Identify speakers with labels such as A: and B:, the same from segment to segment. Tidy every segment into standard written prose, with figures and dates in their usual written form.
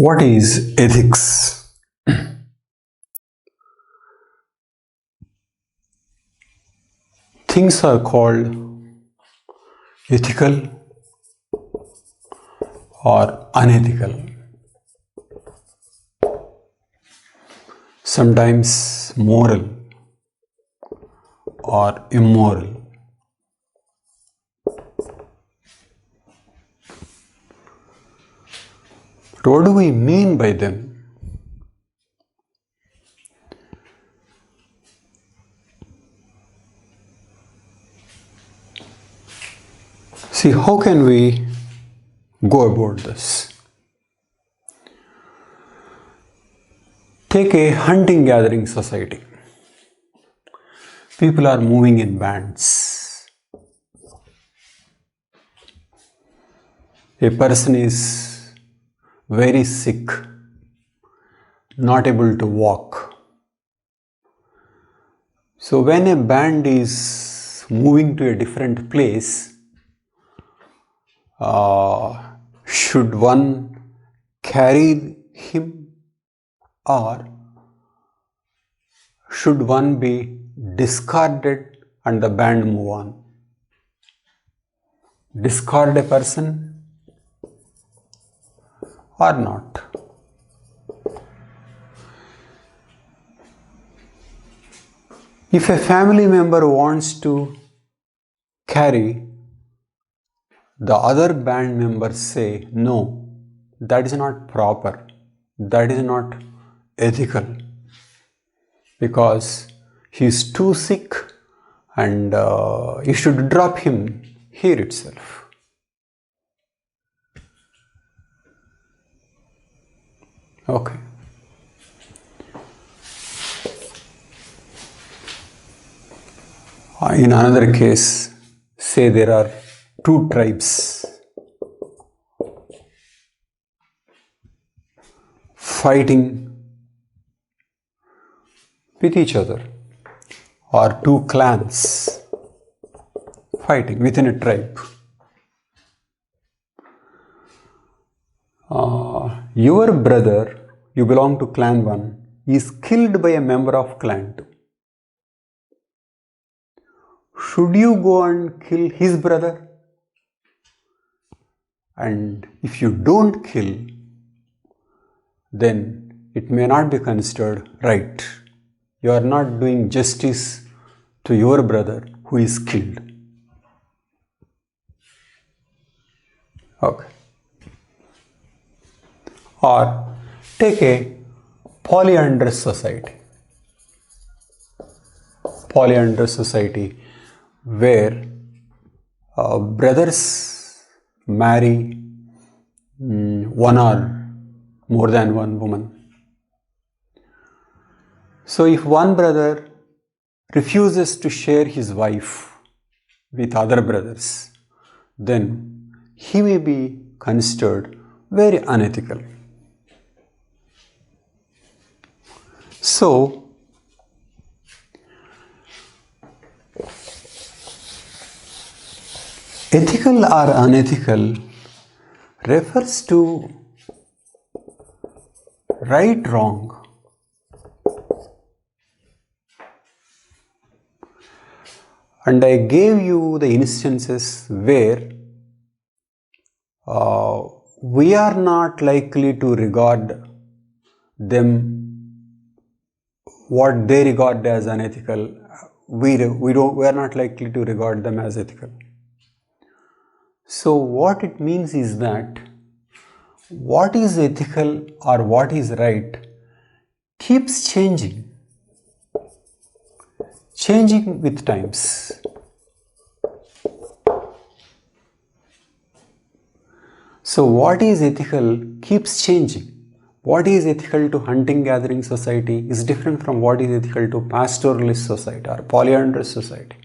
A: What is ethics? Things are called ethical or unethical. Sometimes moral or immoral. But what do we mean by them? See, how can we go about this? Take a hunting-gathering society. People are moving in bands. A person is very sick, not able to walk. So when a band is moving to a different place, should one carry him or should one be discarded and the band move on? Discard a person or not? If a family member wants to carry, the other band members say, no, that is not proper, that is not ethical, because he is too sick and you should drop him here itself. Okay. In another case, say there are two tribes fighting with each other, or two clans fighting within a tribe. Your brother, you belong to clan 1, is killed by a member of clan 2. Should you go and kill his brother? And if you don't kill, then it may not be considered right. You are not doing justice to your brother who is killed. Okay. Or take a polyandrous society. Polyandrous society where brothers marry one or more than one woman. So if one brother refuses to share his wife with other brothers, then he may be considered very unethical. So, ethical or unethical refers to right, wrong. And I gave you the instances where we are not likely to regard them what they regard as unethical. We are not likely to regard them as ethical. So what it means is that what is ethical or what is right keeps changing with times. So what is ethical keeps changing. What is ethical to hunting-gathering society is different from what is ethical to pastoralist society or polyandrous society.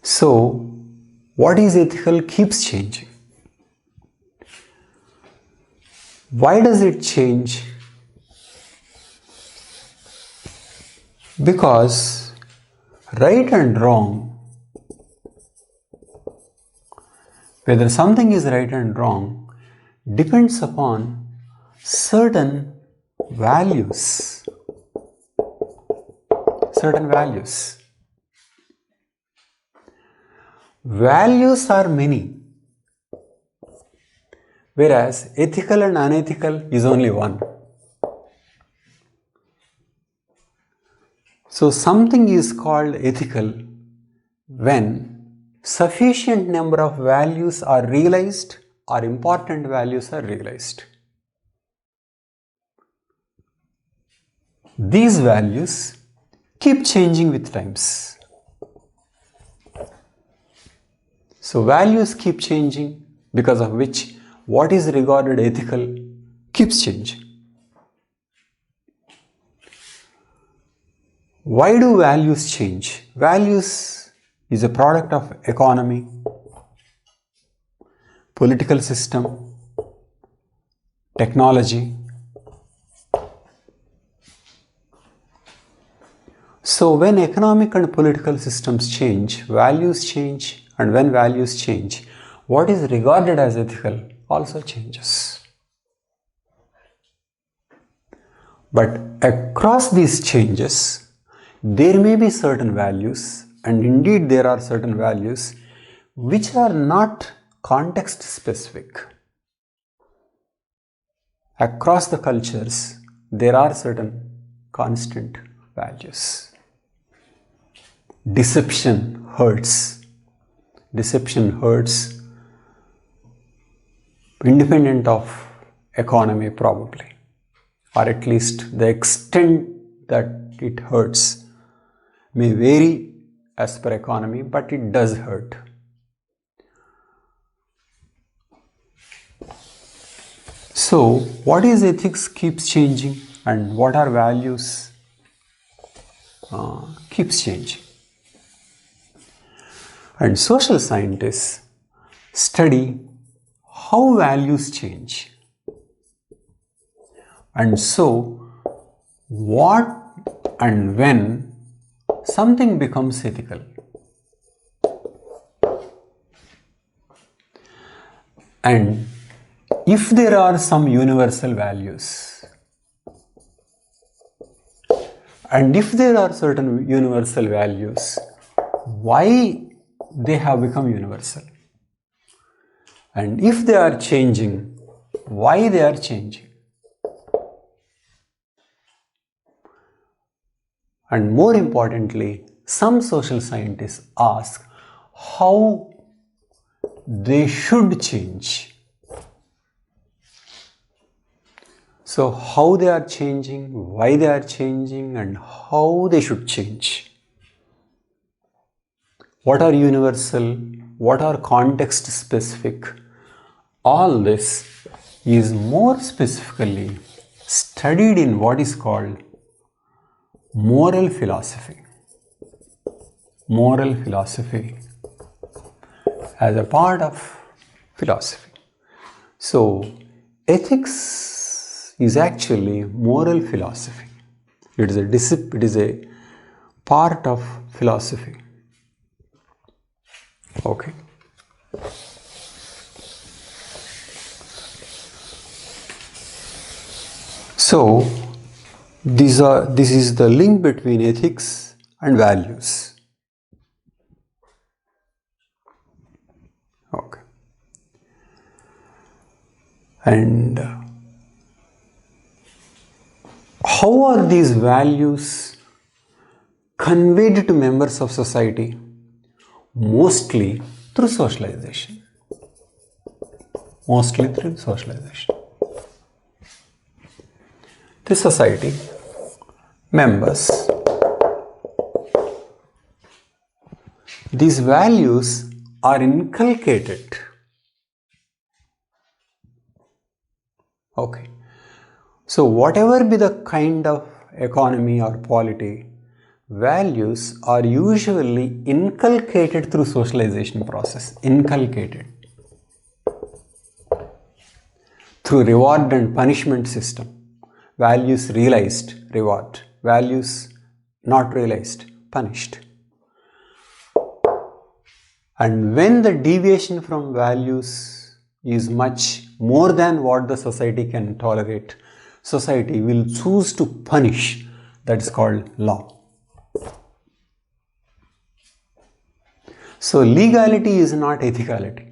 A: So, what is ethical keeps changing. Why does it change? Because right and wrong Whether something is right and wrong depends upon certain values. Certain values. Values are many, whereas ethical and unethical is only one. So something is called ethical when sufficient number of values are realized or important values are realized. These values keep changing with times. So values keep changing, because of which what is regarded ethical keeps changing. Why do values change? Values is a product of economy, political system, technology. So when economic and political systems change, values change, and when values change, what is regarded as ethical also changes. But across these changes, there may be certain values, and indeed there are certain values which are not context specific. Across the cultures, there are certain constant values. Deception hurts. Deception hurts independent of economy probably, or at least the extent that it hurts may vary as per economy, but it does hurt. So what is ethics keeps changing, and what are values keeps changing. And social scientists study how values change. And so, what and when something becomes ethical. And if there are some universal values, and if there are certain universal values, why they have become universal? And if they are changing, why they are changing? And more importantly, some social scientists ask how they should change. So how they are changing, why they are changing, and how they should change. What are universal? What are context specific? All this is more specifically studied in what is called moral philosophy. Moral philosophy as a part of philosophy. So ethics is actually moral philosophy. It is a part of philosophy. Okay. So this is the link between ethics and values. Okay. And how are these values conveyed to members of society? Mostly through socialization. Mostly through socialization. The society, members, these values are inculcated. Okay. So whatever be the kind of economy or polity, values are usually inculcated through socialization process. Inculcated. Through reward and punishment system. Values realized, reward. Values not realized, punished. And when the deviation from values is much more than what the society can tolerate, society will choose to punish. That is called law. So legality is not ethicality.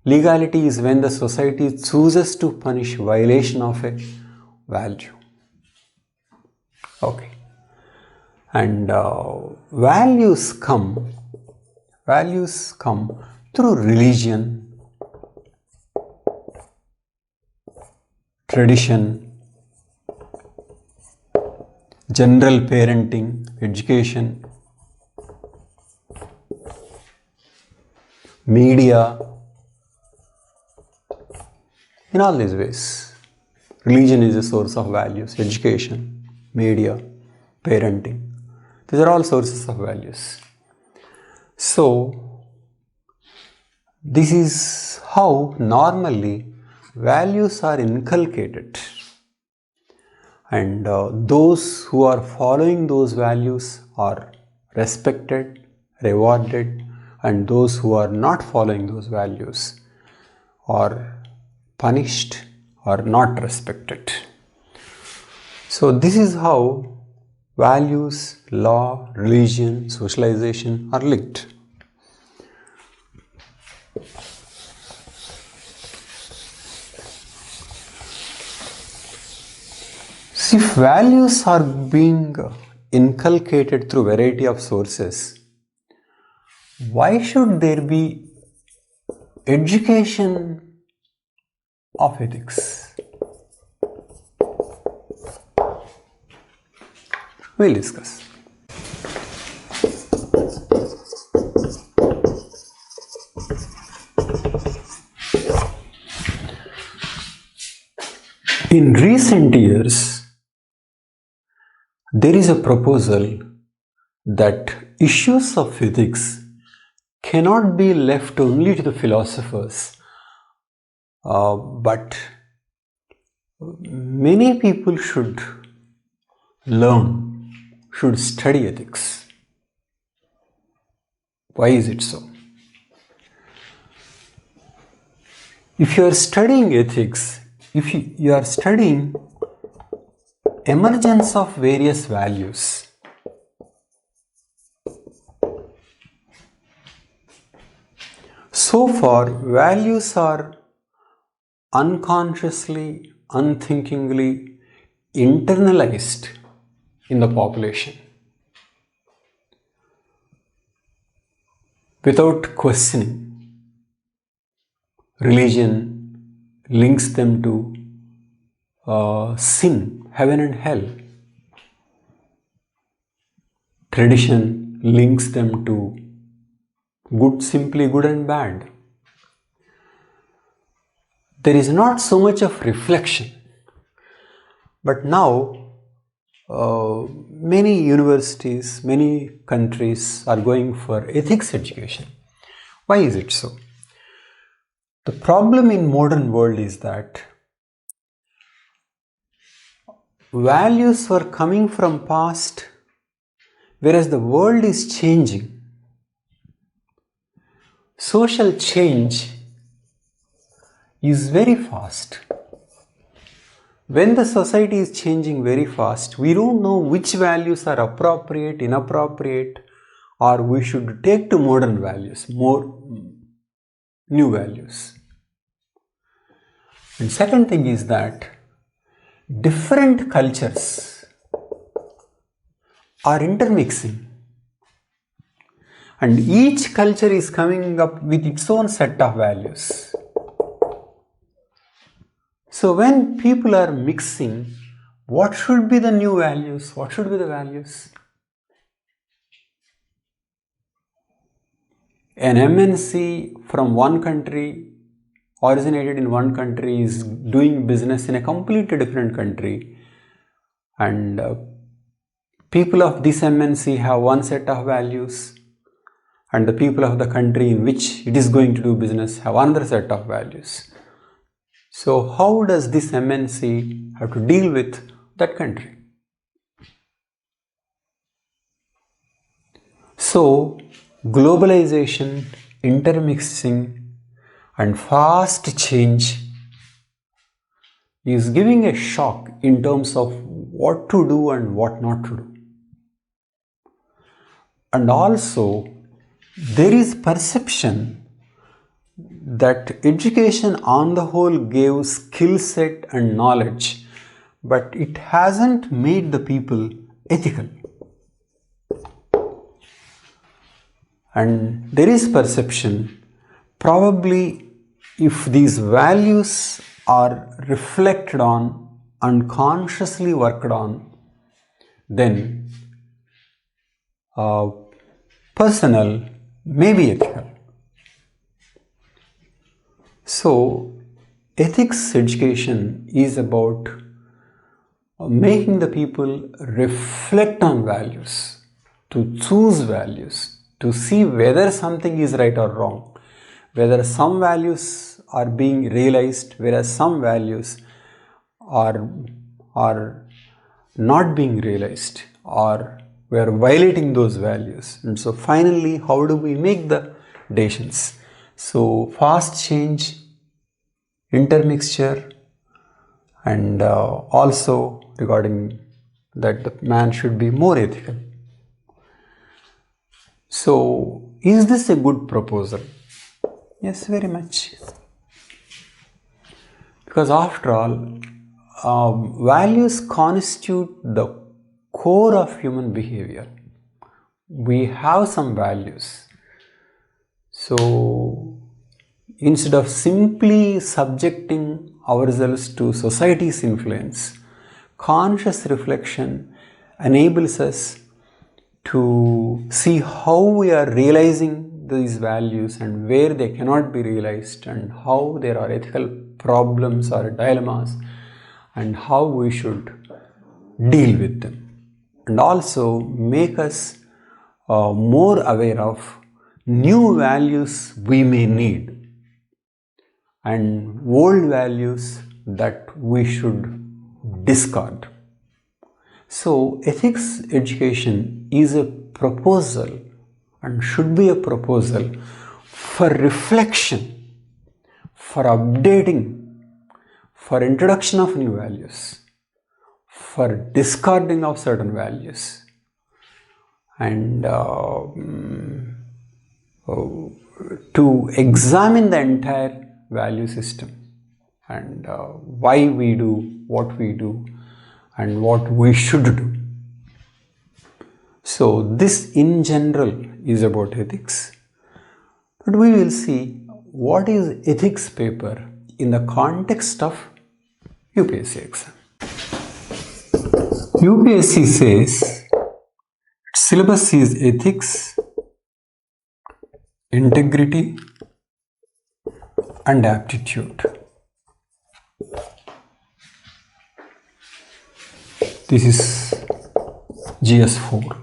A: Legality is when the society chooses to punish violation of a value. Okay. And values come through religion, tradition, general parenting, education, media. In all these ways, religion is a source of values, education, media, parenting. These are all sources of values. So, this is how normally values are inculcated. And those who are following those values are respected, rewarded, and those who are not following those values are punished or not respected. So this is how values, law, religion, socialization are linked. If values are being inculcated through variety of sources, why should there be education of ethics? We'll discuss. In recent years, there is a proposal that issues of ethics cannot be left only to the philosophers, but many people should learn, should study ethics. Why is it so? If you are studying ethics, if you are studying emergence of various values, so far values are unconsciously, unthinkingly internalized in the population without questioning. Religion links them to sin, heaven and hell. Tradition links them to good, simply good and bad. There is not so much of reflection. But now, many universities, many countries are going for ethics education. Why is it so? The problem in modern world is that values were coming from past, whereas the world is changing. Social change is very fast. When the society is changing very fast, we don't know which values are appropriate, inappropriate, or we should take to modern values, more new values. And second thing is that different cultures are intermixing, and each culture is coming up with its own set of values. So when people are mixing, what should be the new values? What should be the values? An MNC from one country, originated in one country, is doing business in a completely different country, and people of this MNC have one set of values, and the people of the country in which it is going to do business have another set of values. So how does this MNC have to deal with that country? So globalization, intermixing, and fast change is giving a shock in terms of what to do and what not to do. And also, there is perception that education on the whole gave skill set and knowledge, but it hasn't made the people ethical. And there is perception, probably if these values are reflected on, unconsciously worked on, then personal may be ethical. So, ethics education is about making the people reflect on values, to choose values, to see whether something is right or wrong, whether some values are being realized, whereas some values are not being realized, or we are violating those values. And so finally, how do we make the decisions? So fast change, intermixture, and also regarding that the man should be more ethical. So is this a good proposal? Yes, very much. Because after all, values constitute the core of human behavior. We have some values. So instead of simply subjecting ourselves to society's influence, conscious reflection enables us to see how we are realizing these values and where they cannot be realized, and how there are ethical problems or dilemmas, and how we should deal with them, and also make us more aware of new values we may need and old values that we should discard. So ethics education is a proposal and should be a proposal for reflection, for updating, for introduction of new values, for discarding of certain values, and to examine the entire value system, and why we do what we do and what we should do. So this in general is about ethics, but we will see what is ethics paper in the context of UPSC exam. UPSC says syllabus is ethics, integrity and aptitude. This is GS-4,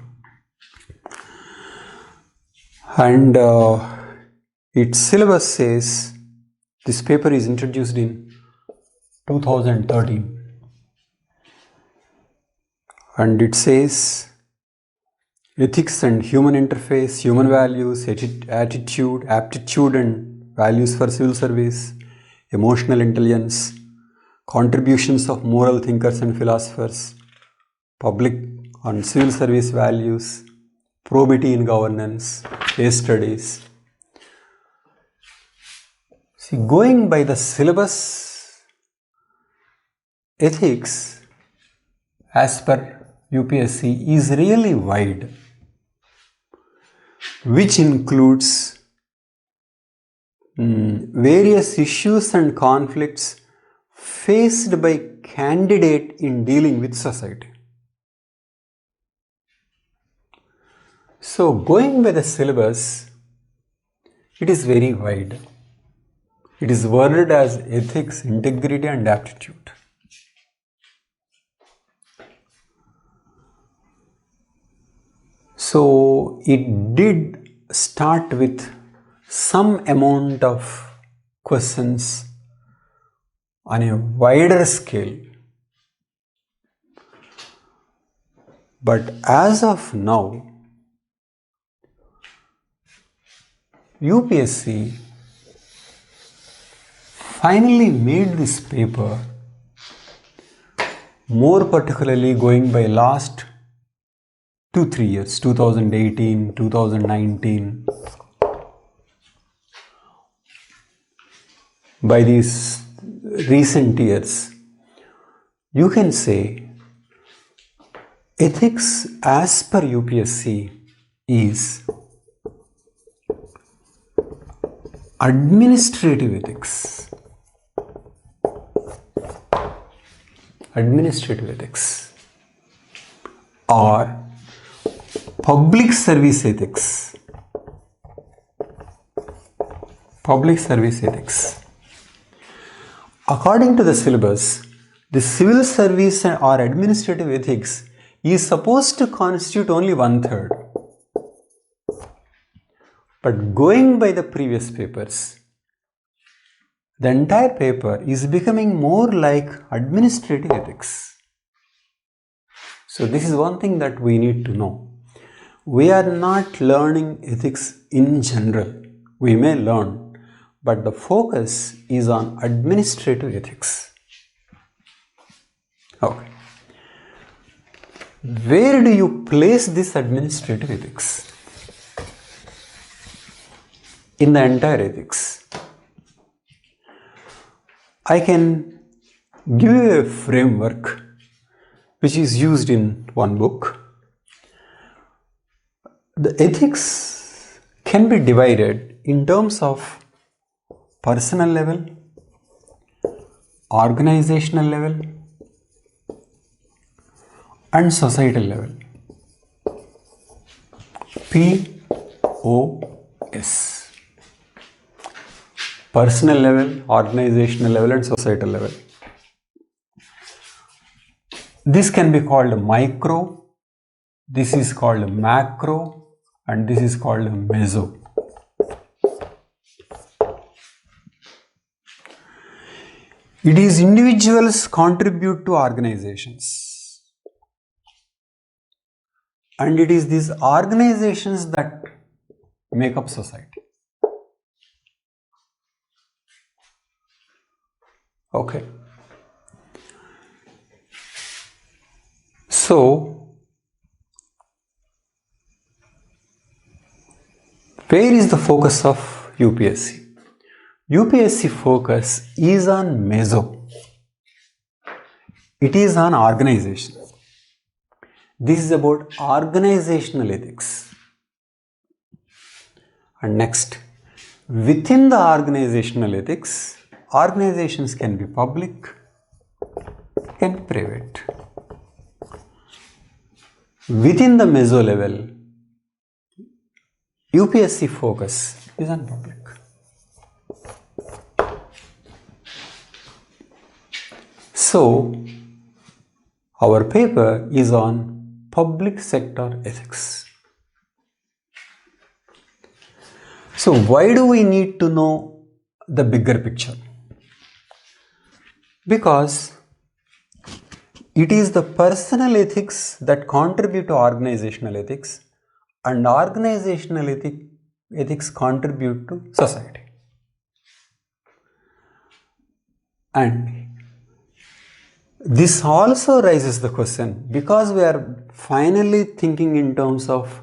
A: and its syllabus says this paper is introduced in 2013, and it says ethics and human interface, human values, attitude, aptitude and values for civil service, emotional intelligence, contributions of moral thinkers and philosophers, public and civil service values, probity in governance, case studies. See, going by the syllabus, ethics as per UPSC is really wide, which includes various issues and conflicts faced by candidate in dealing with society. So going by the syllabus, it is very wide. It is worded as ethics, integrity and aptitude. So it did start with some amount of questions on a wider scale. But as of now, UPSC finally made this paper, more particularly going by last 2-3 years, 2018, 2019, by these recent years, you can say ethics as per UPSC is administrative ethics. Administrative ethics or public service ethics. Public service ethics. According to the syllabus, the civil service or administrative ethics is supposed to constitute only 1/3. But going by the previous papers, the entire paper is becoming more like administrative ethics. So this is one thing that we need to know. We are not learning ethics in general. We may learn, but the focus is on administrative ethics. Okay. Where do you place this administrative ethics in the entire ethics? I can give you a framework which is used in one book. The ethics can be divided in terms of personal level, organizational level, and societal level. POS. Personal level, organizational level, and societal level. This can be called micro, this is called macro, and this is called meso. It is individuals contribute to organizations, and it is these organizations that make up society. Okay. So, where is the focus of UPSC? UPSC focus is on meso. It is on organization. This is about organizational ethics. And next, within the organizational ethics, organizations can be public, can be private. Within the meso level, UPSC focus is on public. So, our paper is on public sector ethics. So, why do we need to know the bigger picture? Because it is the personal ethics that contribute to organizational ethics, and organizational ethics contribute to society. And this also raises the question, because we are finally thinking in terms of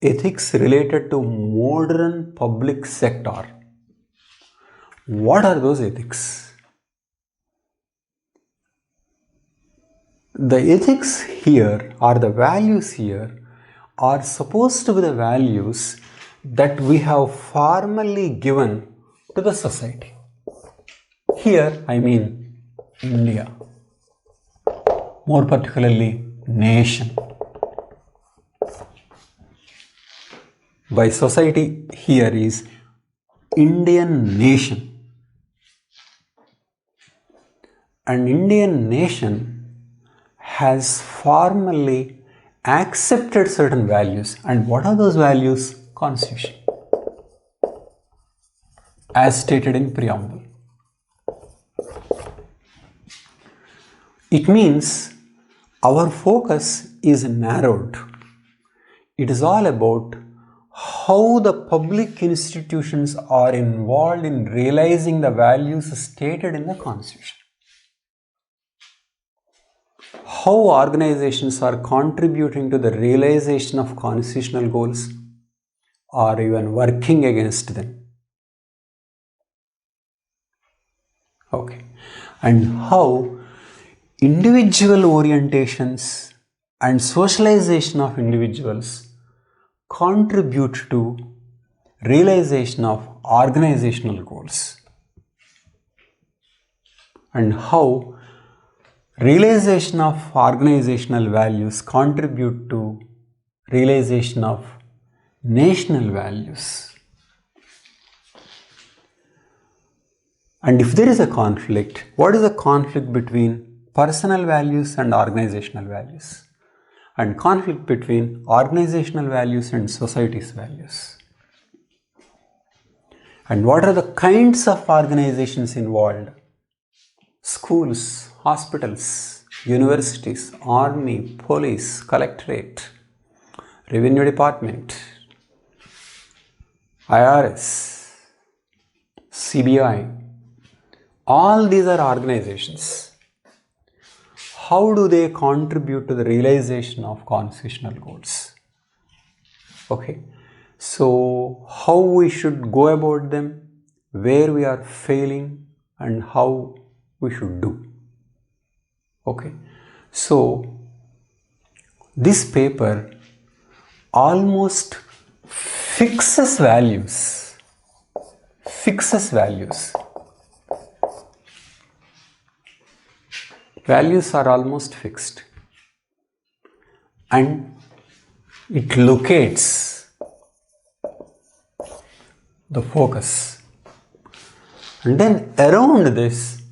A: ethics related to modern public sector. What are those ethics? The ethics here, or the values here, are supposed to be the values that we have formally given to the society. Here I mean India, more particularly nation. By society here is Indian nation. And Indian nation has formally accepted certain values. And what are those values? Constitution, as stated in preamble. It means our focus is narrowed. It is all about how the public institutions are involved in realizing the values stated in the Constitution. How organizations are contributing to the realization of constitutional goals or even working against them. Okay. And how individual orientations and socialization of individuals contribute to realization of organizational goals, and how realization of organizational values contribute to realization of national values. And if there is a conflict, what is the conflict between personal values and organizational values? And conflict between organizational values and society's values? And what are the kinds of organizations involved? Schools, hospitals, universities, army, police, collectorate, revenue department, IRS, CBI, all these are organizations. How do they contribute to the realization of constitutional goals? Okay, so how we should go about them, where we are failing, and how we should do. Okay, so this paper almost fixes values. Values are almost fixed, and it locates the focus, and then around this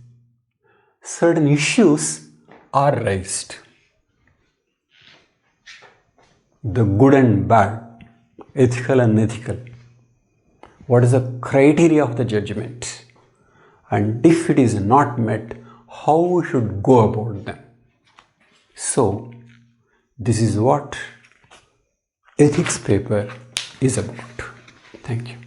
A: certain issues are raised. The good and bad, ethical and unethical. What is the criteria of the judgment? And if it is not met, how we should go about them. So, this is what ethics paper is about. Thank you.